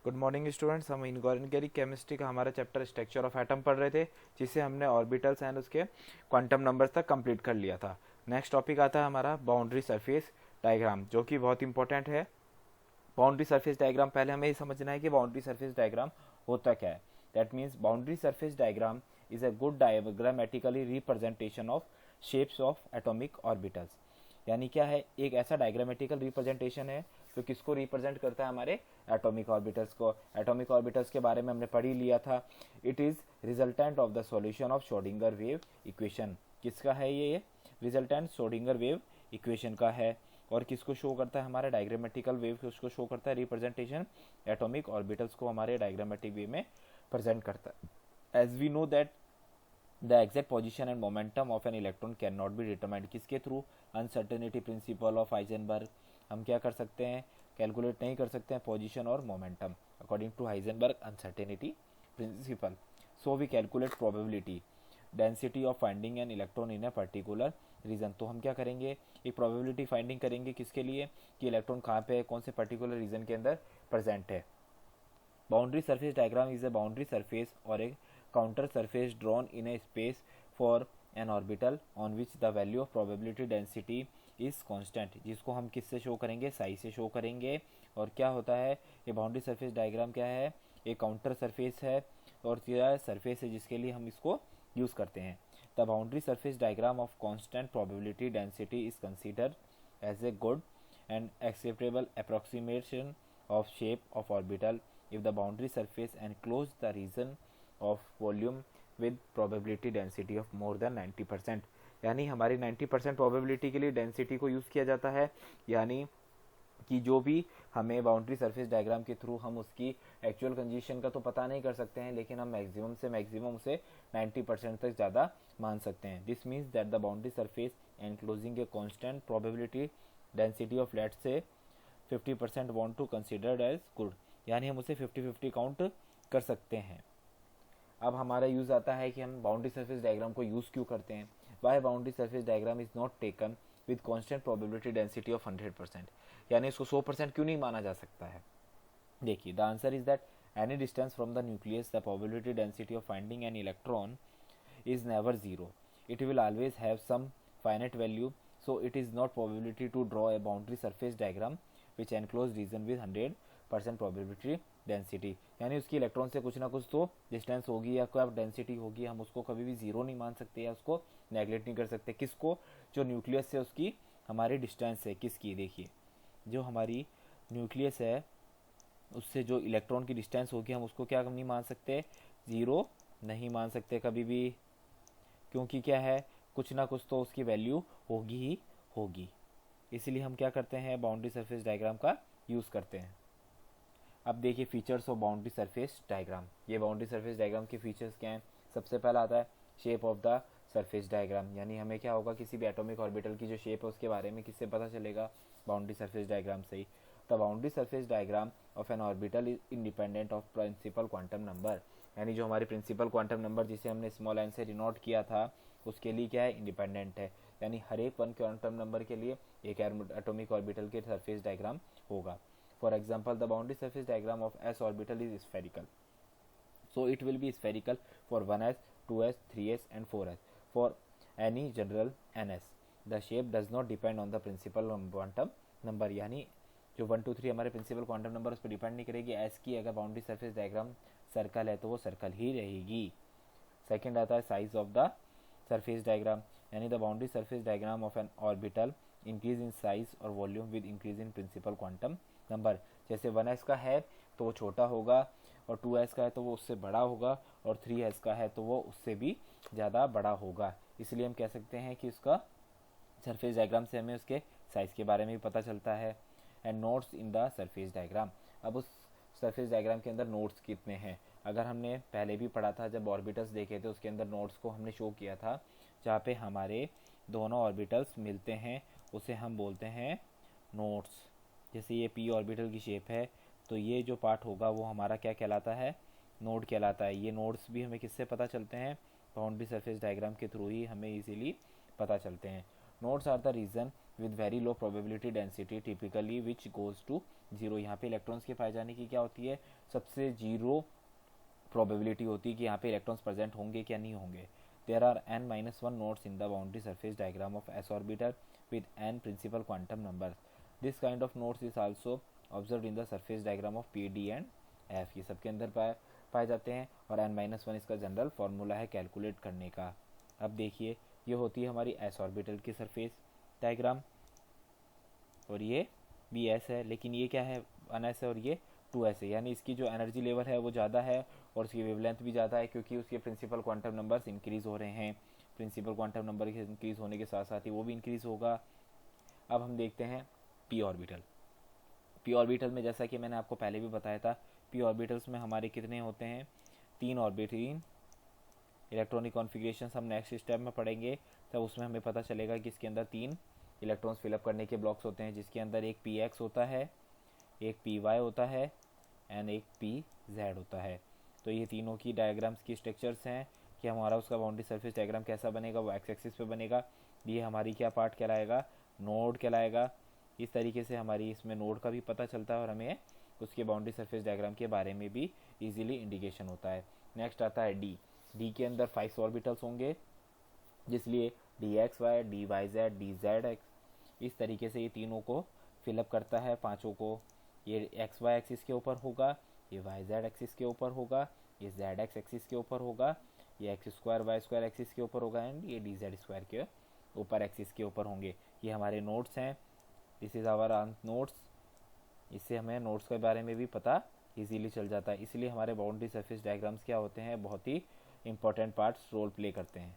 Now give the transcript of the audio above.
Good morning students. हम inorganic chemistry का हमारा चैप्टर स्ट्रक्चर ऑफ एटम पढ़ रहे थे, जिसे हमने ऑर्बिटल्स एंड उसके क्वांटम नंबर्स तक कंप्लीट कर लिया था। नेक्स्ट टॉपिक आता है हमारा बाउंड्री सरफेस डायग्राम, जो कि बहुत इंपॉर्टेंट है। बाउंड्री सरफेस डायग्राम, पहले हमें ये समझना है कि बाउंड्री सरफेस डायग्राम होता क्या है। That means boundary surface diagram is a good diagrammatically representation of shapes of atomic orbitals. यानी क्या है, एक ऐसा डायग्रामेटिकल रिप्रेजेंटेशन है जो किसको रिप्रेजेंट करता है, हमारे एटॉमिक ऑर्बिटल्स को। एटॉमिक ऑर्बिटल्स के बारे में हमने पढ़ ही लिया था। It is resultant of the solution of Schrodinger wave equation. किसका है ये रिजल्टेंट श्रोडिंगर वेव इक्वेशन का है। और किसको शो करता है, हमारे डायग्रामेटिकल वेव उसको शो करता है, रिप्रेजेंटेशन एटॉमिक ऑर्बिटल्स को हमारे डायग्रामेटिक वे में प्रेजेंट करता है। As we know that the exact position and momentum of an electron can not be determined. किसके through, uncertainty principle of Heisenberg. हम क्या कर सकते हैं, कैलकुलेट नहीं कर सकते हैं पोजिशन और momentum according to Heisenberg uncertainty principle. So we calculate probability density of finding an electron in a particular region. तो हम क्या करेंगे, एक प्रोबेबिलिटी फाइंडिंग करेंगे। किसके लिए, कि इलेक्ट्रॉन कहाँ पे है, कौन से पर्टिकुलर रीजन के अंदर प्रेजेंट है। Boundary surface diagram is a boundary surface और a contour surface drawn in a space for an orbital on which the value of probability density is constant. जिसको हम किससे शो करेंगे, साई से शो करेंगे। और क्या होता है, ये बाउंड्री सरफेस डायग्राम क्या है, एक काउंटर सरफेस है और क्या सरफेस है जिसके लिए हम इसको यूज करते हैं। The boundary surface diagram of constant probability density is considered as a good and acceptable approximation of shape of orbital if the boundary surface enclose the region of volume with probability density of more than 90%। यानी हमारी 90% probability के लिए density को use किया जाता है। यानी कि जो भी हमें बाउंड्री सरफेस डायग्राम के थ्रू हम उसकी एक्चुअल कंडीशन का तो पता नहीं कर सकते हैं, लेकिन हम मैक्सिमम से मैक्सिमम उसे 90% तक ज़्यादा मान सकते हैं। This means that the boundary surface enclosing a constant probability density of let's say 50% want to considered as good. यानी हम उसे 50-50 काउंट कर सकते हैं। अब हमारा यूज़ आता है कि हम बाउंड्री सरफेस डायग्राम को यूज़ क्यों करते हैं। Why boundary surface diagram is not taken with constant probability density of 100%। यानी इसको 100% क्यों नहीं माना जा सकता है। देखिए, the answer is that any distance from the nucleus the probability density of finding an electron is never zero. It will always have some finite value, so it is not probability to draw a boundary surface diagram which enclosed region with 100% probability density। यानी उसकी electron से कुछ ना कुछ तो distance होगी या कोई डेंसिटी होगी। हम उसको कभी भी जीरो नहीं मान सकते या उसको नेगलेक्ट नहीं कर सकते। किसको, जो न्यूक्लियस से उसकी हमारी डिस्टेंस है। किसकी, देखिए जो हमारी न्यूक्लियस है उससे जो इलेक्ट्रॉन की डिस्टेंस होगी हम उसको क्या नहीं मान सकते, जीरो नहीं मान सकते कभी भी। क्योंकि क्या है, कुछ ना कुछ तो उसकी वैल्यू होगी ही होगी। इसलिए हम क्या करते हैं, बाउंड्री सरफेस डायग्राम का यूज़ करते हैं। अब देखिए features of boundary surface diagram. ये बाउंड्री सरफेस डायग्राम के फीचर्स क्या हैं। सबसे पहला आता है shape of the surface diagram. यानी हमें क्या होगा, किसी भी एटॉमिक ऑर्बिटल की जो शेप है उसके बारे में किससे पता चलेगा, बाउंड्री सरफेस डायग्राम से ही। The boundary surface diagram of an orbital is independent of principal quantum number. यानी जो हमारे प्रिंसिपल क्वांटम नंबर जिसे हमने स्मॉल एन से डिनोट किया था उसके लिए क्या है, इंडिपेंडेंट है। यानी हर एक वन क्वांटम नंबर के लिए एक एटॉमिक ऑर्बिटल के सरफेस डायग्राम होगा। For example, the boundary surface diagram of S orbital is spherical, so it will be spherical for 1s, 2s, 3s and 4s for any general ns. The shape does not depend on the principal quantum number। यानी जो 1 2 3 हमारे principal quantum number उस पर depend नहीं करेगी। S की अगर boundary surface diagram circle है तो वो सर्कल ही रहेगी। सेकेंड आता है size of the surface diagram. यानी the boundary surface diagram of an orbital increase in size और volume with increase in principal quantum number. जैसे 1s का है तो वो छोटा होगा, और 2s का है तो वो उससे बड़ा होगा, और 3s का है तो वो उससे भी ज़्यादा बड़ा होगा। इसलिए हम कह सकते हैं कि उसका सरफेस डायग्राम से हमें उसके साइज़ के बारे में भी पता चलता है। And notes in the surface diagram. अब उस सरफेस डायग्राम के अंदर नोट्स कितने हैं, अगर हमने पहले भी पढ़ा था जब ऑर्बिटल्स देखे थे उसके अंदर नोट्स को हमने शो किया था। जहाँ पे हमारे दोनों ऑर्बिटल्स मिलते हैं उसे हम बोलते हैं नोट्स। जैसे ये पी ऑर्बिटल की शेप है तो ये जो पार्ट होगा वो हमारा क्या कहलाता है, नोड कहलाता है। ये नोड्स भी हमें किससे पता चलते हैं, बाउंड्री सरफेस डायग्राम के थ्रू ही हमें इजीली पता चलते हैं। Nodes are the region with very low probability density typically which goes to zero. यहाँ पे इलेक्ट्रॉन्स के पाए जाने की क्या होती है, सबसे जीरो प्रोबेबिलिटी होती है कि यहाँ पे इलेक्ट्रॉन्स प्रेजेंट होंगे क्या नहीं होंगे। There are n-1 nodes in the boundary surface diagram of s orbital with n principal quantum number. This kind of nodes is also observe in the surface diagram of p, d and f। ये सबके अंदर पाए जाते हैं और n-1 इसका general formula है calculate करने का। अब देखिए, ये होती है हमारी s ऑर्बिटल की सरफेस डायग्राम और ये भी s है, लेकिन ये क्या है 1s है और ये 2s है, यानी इसकी जो एनर्जी लेवल है वो ज़्यादा है और उसकी वेवलेंथ भी ज़्यादा है क्योंकि उसके प्रिंसिपल क्वांटम नंबर्स इंक्रीज़ हो रहे हैं। प्रिंसिपल क्वांटम नंबर के इंक्रीज़ होने के साथ साथ ही वो भी इंक्रीज़ होगा। अब हम देखते हैं p ऑर्बिटल। p ऑर्बिटल में जैसा कि मैंने आपको पहले भी बताया था, p ऑर्बिटल्स में हमारे कितने होते हैं, 3 ऑर्बिटल। इलेक्ट्रॉनिक कॉन्फ़िगरेशंस हम नेक्स्ट स्टेप में पढ़ेंगे, तब उसमें हमें पता चलेगा कि इसके अंदर 3 इलेक्ट्रॉन्स फिलअप करने के ब्लॉक्स होते हैं, जिसके अंदर एक px होता है, एक py होता है एंड एक pz होता है। तो ये तीनों की डायग्राम्स की स्ट्रक्चर्स हैं कि हमारा उसका बाउंड्री सरफेस डायग्राम कैसा बनेगा, वो एक्स एक्सिस पे बनेगा। ये हमारी क्या पार्ट कहलाएगा, नोड कहलाएगा। इस तरीके से हमारी इसमें नोड का भी पता चलता है और हमें उसके बाउंड्री सरफेस डायग्राम के बारे में भी ईजिली इंडिकेशन होता है। नेक्स्ट आता है डी के अंदर 5 ऑर्बिटल्स होंगे, जिसलिए dxy, dyz, dzx इस तरीके से ये तीनों को फिलअप करता है, पांचों को। ये एक्स वाई एक्सिस के ऊपर होगा, ये वाई जेड एक्सिस के ऊपर होगा, ये जेड एक्स एक्सिस के ऊपर होगा, ये x square y square axis के ऊपर होगा एंड ये डी जेड स्क्वायर के ऊपर एक्सिस के ऊपर होंगे। ये हमारे नोट्स हैं, दिस इज़ आवर नोट्स। इससे हमें नोट्स के बारे में भी पता इजीली चल जाता है। इसलिए हमारे बाउंड्री सरफेस डायग्राम्स क्या होते हैं, बहुत ही इंपॉर्टेंट पार्ट्स रोल प्ले करते हैं।